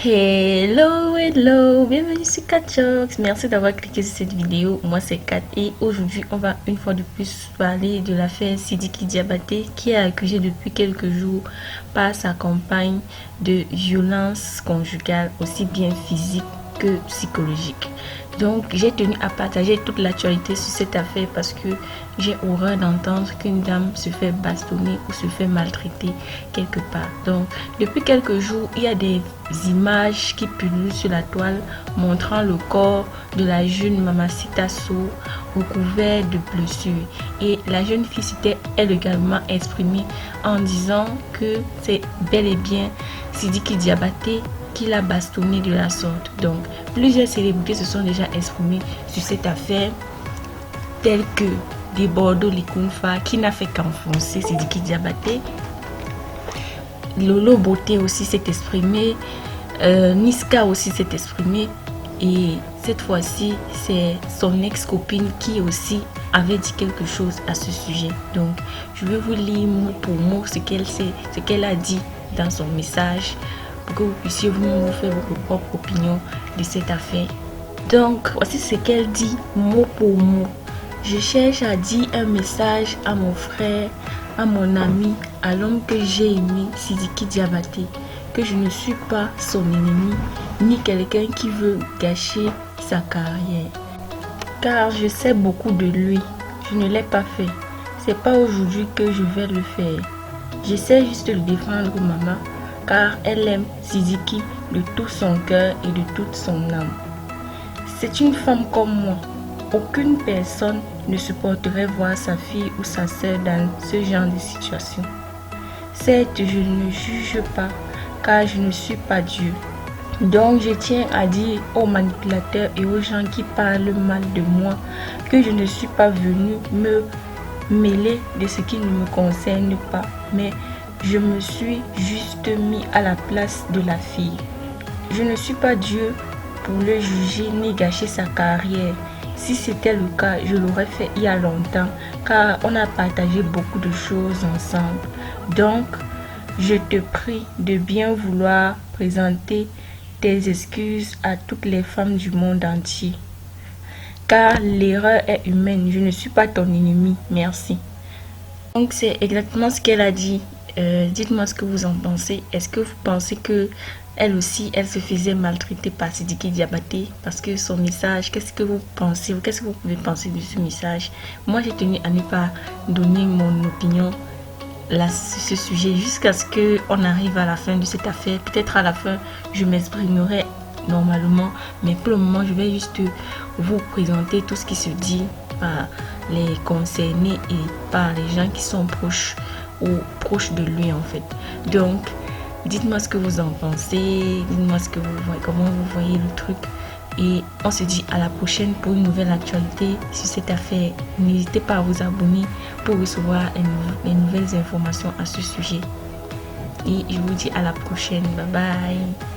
Hello, bienvenue sur Catjox. Merci d'avoir cliqué sur cette vidéo. Moi c'est Kat et aujourd'hui on va une fois de plus parler de l'affaire Sidiki Diabaté qui est accusé depuis quelques jours par sa compagne de violence conjugale aussi bien physique que psychologique. Donc j'ai tenu à partager toute l'actualité sur cette affaire parce que j'ai horreur d'entendre qu'une dame se fait bastonner ou se fait maltraiter quelque part. Donc depuis quelques jours, il y a des images qui pullulent sur la toile montrant le corps de la jeune Mamacita So recouvert de blessures. Et la jeune fille s'était elle également exprimée en disant que c'est bel et bien Sidiki Diabaté qui l'a bastonné de la sorte. Donc, plusieurs célébrités se sont déjà exprimées sur cette affaire, telles que Debordo Likunfa, qui n'a fait qu'enfoncer Sidiki Diabaté. Lolo Beauté aussi s'est exprimé, Niska aussi s'est exprimé, et cette fois-ci, c'est son ex-copine qui aussi avait dit quelque chose à ce sujet. Donc, je vais vous lire mot pour mot ce qu'elle a dit dans son message, pour que vous puissiez vous faire votre propre opinion de cette affaire. Donc, voici ce qu'elle dit mot pour mot. Je cherche à dire un message à mon frère, à mon ami, à l'homme que j'ai aimé, Sidiki Diabaté, que je ne suis pas son ennemi, ni quelqu'un qui veut gâcher sa carrière. Car je sais beaucoup de lui, je ne l'ai pas fait. C'est pas aujourd'hui que je vais le faire. J'essaie juste de le défendre, maman, car elle aime Sidiki de tout son cœur et de toute son âme. C'est une femme comme moi. Aucune personne ne supporterait voir sa fille ou sa sœur dans ce genre de situation. Certes, je ne juge pas, car je ne suis pas Dieu. Donc, je tiens à dire aux manipulateurs et aux gens qui parlent mal de moi que je ne suis pas venu me mêler de ce qui ne me concerne pas, mais je me suis juste mis à la place de la fille. Je ne suis pas Dieu pour le juger ni gâcher sa carrière. Si c'était le cas, je l'aurais fait il y a longtemps, car on a partagé beaucoup de choses ensemble. Donc, je te prie de bien vouloir présenter tes excuses à toutes les femmes du monde entier. Car l'erreur est humaine, je ne suis pas ton ennemi. Merci. Donc, c'est exactement ce qu'elle a dit. Dites-moi ce que vous en pensez. Est-ce que vous pensez que elle aussi, elle se faisait maltraiter par Sidiki Diabaté? Parce que son message, qu'est-ce que vous pensez? Qu'est-ce que vous pouvez penser de ce message? Moi, j'ai tenu à ne pas donner mon opinion là, sur ce sujet jusqu'à ce qu'on arrive à la fin de cette affaire. Peut-être à la fin, je m'exprimerai normalement. Mais pour le moment, je vais juste vous présenter tout ce qui se dit par les concernés et par les gens qui sont proches ou proche de lui en fait. Donc dites-moi ce que vous en pensez, dites-moi ce que vous voyez, comment vous voyez le truc, et on se dit à la prochaine pour une nouvelle actualité sur cette affaire. N'hésitez pas à vous abonner pour recevoir les nouvelles informations à ce sujet, et je vous dis à la prochaine. Bye bye.